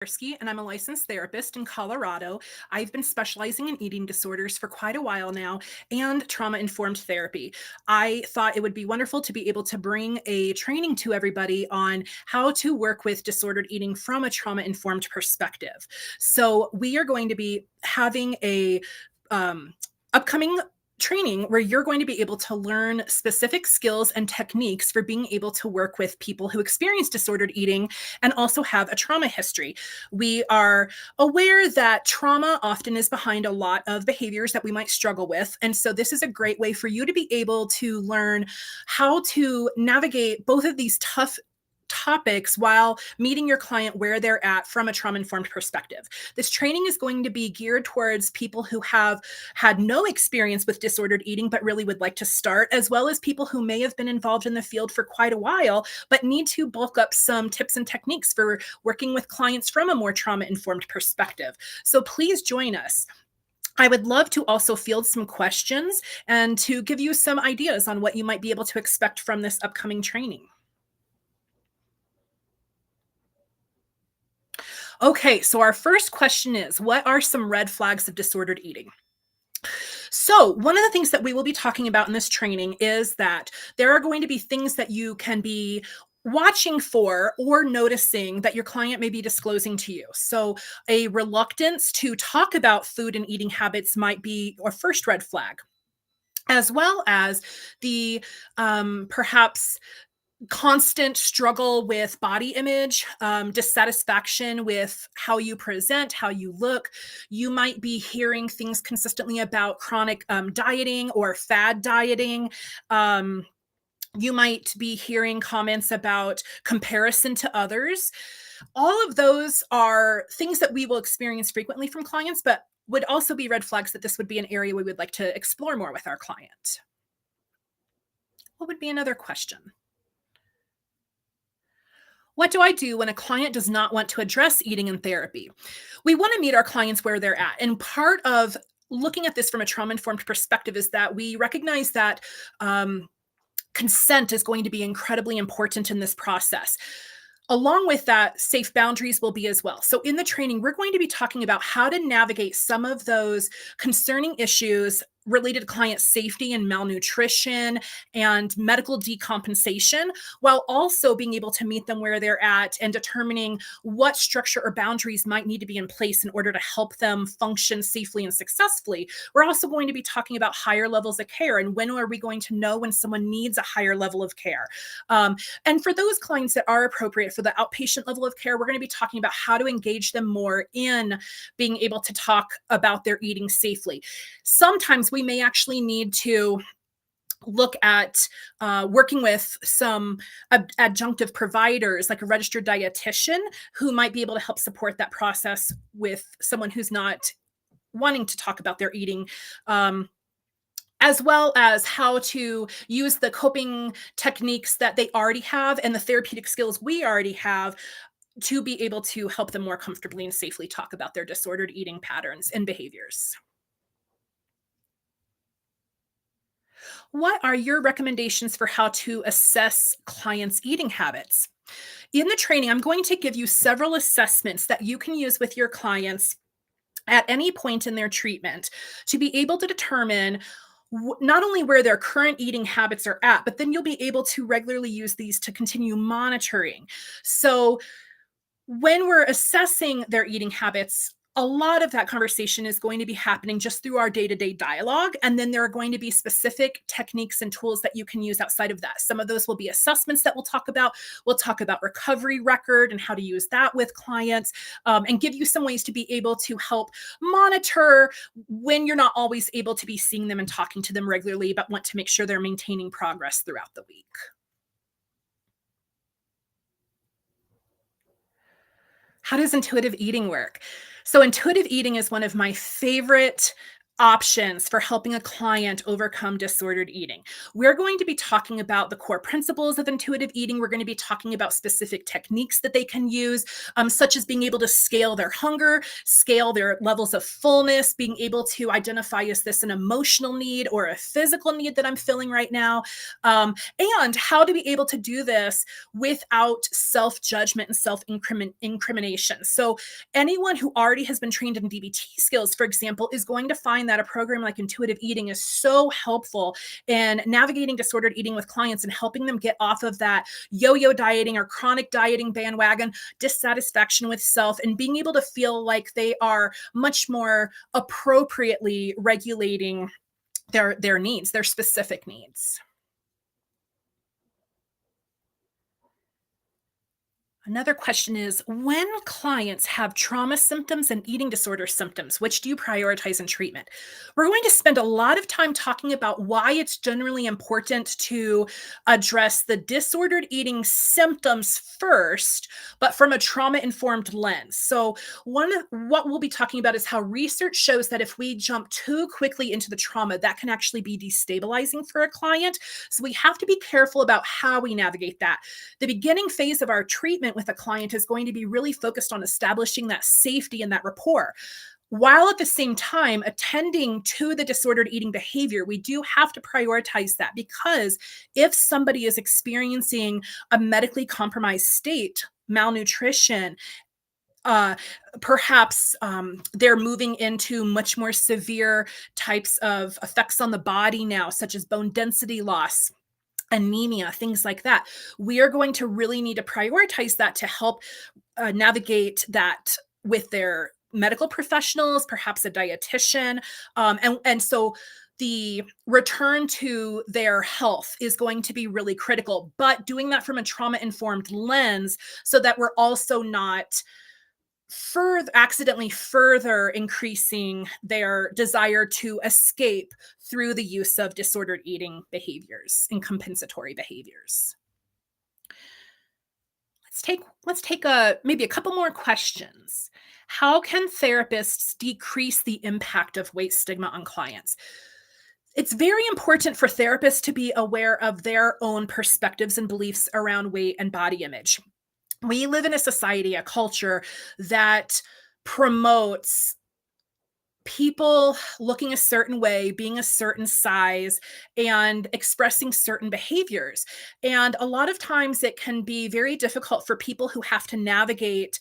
Kucharski, and I'm a licensed therapist in Colorado. I've been specializing in eating disorders for quite a while now and trauma-informed therapy. I thought it would be wonderful to be able to bring a training to everybody on how to work with disordered eating from a trauma-informed perspective. So we are going to be having a upcoming training where you're going to be able to learn specific skills and techniques for being able to work with people who experience disordered eating and also have a trauma history. We are aware that trauma often is behind a lot of behaviors that we might struggle with. And so this is a great way for you to be able to learn how to navigate both of these tough topics while meeting your client where they're at from a trauma-informed perspective. This training is going to be geared towards people who have had no experience with disordered eating but really would like to start, as well as people who may have been involved in the field for quite a while but need to bulk up some tips and techniques for working with clients from a more trauma-informed perspective. So please join us. I would love to also field some questions and to give you some ideas on what you might be able to expect from this upcoming training. Okay, so our first question is, what are some red flags of disordered eating? So, one of the things that we will be talking about in this training is that there are going to be things that you can be watching for or noticing that your client may be disclosing to you. So, a reluctance to talk about food and eating habits might be our first red flag, as well as the perhaps constant struggle with body image, dissatisfaction with how you present, how you look. You might be hearing things consistently about chronic dieting or fad dieting. Um, you might be hearing comments about comparison to others. All of those are things that we will experience frequently from clients, but would also be red flags that this would be an area we would like to explore more with our client. What would be another question? What do I do when a client does not want to address eating in therapy? We want to meet our clients where they're at. And part of looking at this from a trauma informed perspective is that we recognize that consent is going to be incredibly important in this process. Along with that, safe boundaries will be as well. So, in the training, we're going to be talking about how to navigate some of those concerning issues related to client safety and malnutrition and medical decompensation, while also being able to meet them where they're at and determining what structure or boundaries might need to be in place in order to help them function safely and successfully. We're also going to be talking about higher levels of care and when are we going to know when someone needs a higher level of care. And for those clients that are appropriate for the outpatient level of care, we're going to be talking about how to engage them more in being able to talk about their eating safely. Sometimes we may actually need to look at working with some adjunctive providers like a registered dietitian who might be able to help support that process with someone who's not wanting to talk about their eating. As well as how to use the coping techniques that they already have and the therapeutic skills we already have to be able to help them more comfortably and safely talk about their disordered eating patterns and behaviors. What are your recommendations for how to assess clients' eating habits? In the training, I'm going to give you several assessments that you can use with your clients at any point in their treatment to be able to determine not only where their current eating habits are at, but then you'll be able to regularly use these to continue monitoring. So, when we're assessing their eating habits, a lot of that conversation is going to be happening just through our day-to-day dialogue. And then there are going to be specific techniques and tools that you can use outside of that. Some of those will be assessments that we'll talk about. We'll talk about recovery record and how to use that with clients, and give you some ways to be able to help monitor when you're not always able to be seeing them and talking to them regularly, but want to make sure they're maintaining progress throughout the week. How does intuitive eating work? So, intuitive eating is one of my favorite options for helping a client overcome disordered eating. We're going to be talking about the core principles of intuitive eating. We're going to be talking about specific techniques that they can use, such as being able to scale their hunger, scale their levels of fullness, being able to identify, is this an emotional need or a physical need that I'm feeling right now? And how to be able to do this without self judgment and self incrimination. So, anyone who already has been trained in DBT skills, for example, is going to find that a program like intuitive eating is so helpful in navigating disordered eating with clients and helping them get off of that yo-yo dieting or chronic dieting bandwagon, dissatisfaction with self, and being able to feel like they are much more appropriately regulating their needs, their specific needs. Another question is, when clients have trauma symptoms and eating disorder symptoms, which do you prioritize in treatment? We're going to spend a lot of time talking about why it's generally important to address the disordered eating symptoms first, but from a trauma informed lens. So, one of what we'll be talking about is how research shows that if we jump too quickly into the trauma, that can actually be destabilizing for a client. So, we have to be careful about how we navigate that. The beginning phase of our treatment with a client is going to be really focused on establishing that safety and that rapport. While at the same time attending to the disordered eating behavior, we do have to prioritize that, because if somebody is experiencing a medically compromised state, malnutrition, uh, perhaps they're moving into much more severe types of effects on the body now, such as bone density loss, anemia, things like that. We are going to really need to prioritize that to help navigate that with their medical professionals, perhaps a dietitian. And so the return to their health is going to be really critical, but doing that from a trauma informed lens so that we're also not accidentally further increasing their desire to escape through the use of disordered eating behaviors and compensatory behaviors. Let's take a maybe a couple more questions. How can therapists decrease the impact of weight stigma on clients? It's very important for therapists to be aware of their own perspectives and beliefs around weight and body image. We live in a society, a culture that promotes people looking a certain way, being a certain size, and expressing certain behaviors. And a lot of times it can be very difficult for people who have to navigate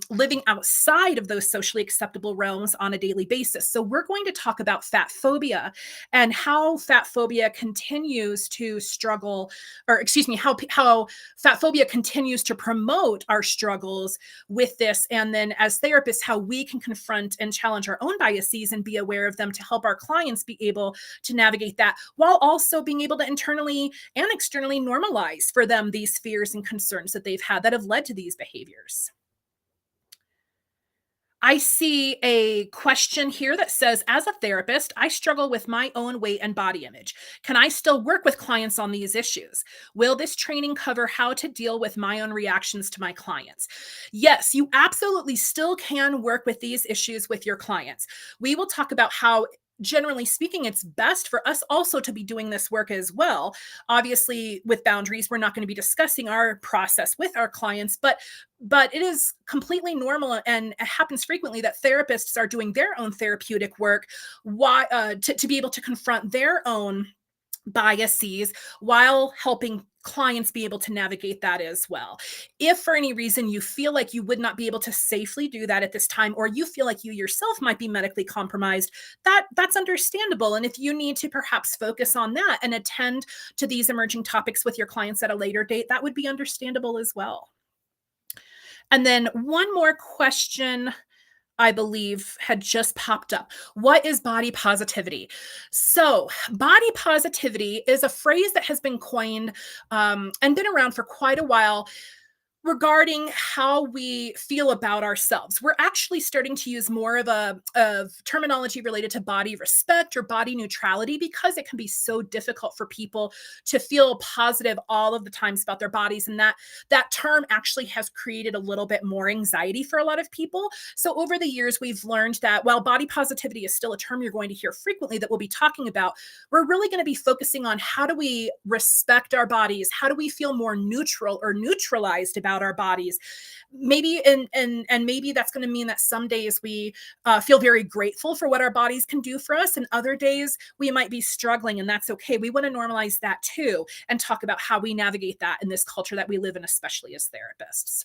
living outside of those socially acceptable realms on a daily basis. So, we're going to talk about fat phobia and how fat phobia continues to struggle, or excuse me, how fat phobia continues to promote our struggles with this. And then, as therapists, how we can confront and challenge our own biases and be aware of them to help our clients be able to navigate that, while also being able to internally and externally normalize for them these fears and concerns that they've had that have led to these behaviors. I see a question here that says, as a therapist, I struggle with my own weight and body image. Can I still work with clients on these issues? Will this training cover how to deal with my own reactions to my clients? Yes, you absolutely still can work with these issues with your clients. We will talk about how, generally speaking, it's best for us also to be doing this work as well. Obviously, with boundaries, we're not going to be discussing our process with our clients, but it is completely normal, and it happens frequently that therapists are doing their own therapeutic work, to be able to confront their own biases while helping clients be able to navigate that as well. If for any reason you feel like you would not be able to safely do that at this time, or you feel like you yourself might be medically compromised, that's understandable. And if you need to perhaps focus on that and attend to these emerging topics with your clients at a later date, that would be understandable as well. And then one more question I believe had just popped up. What is body positivity? So, body positivity is a phrase that has been coined and been around for quite a while. regarding how we feel about ourselves. We're actually starting to use more of terminology related to body respect or body neutrality because it can be so difficult for people to feel positive all of the times about their bodies, and that term actually has created a little bit more anxiety for a lot of people. So over the years we've learned that while body positivity is still a term you're going to hear frequently that we'll be talking about, we're really going to be focusing on how do we respect our bodies? How do we feel more neutral or neutralized about our bodies? Maybe and maybe that's going to mean that some days we feel very grateful for what our bodies can do for us, and other days we might be struggling, and that's okay. We want to normalize that too, and talk about how we navigate that in this culture that we live in, especially as therapists.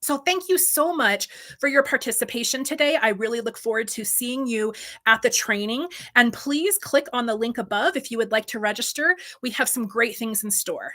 So, thank you so much for your participation today. I really look forward to seeing you at the training. And please click on the link above if you would like to register. We have some great things in store.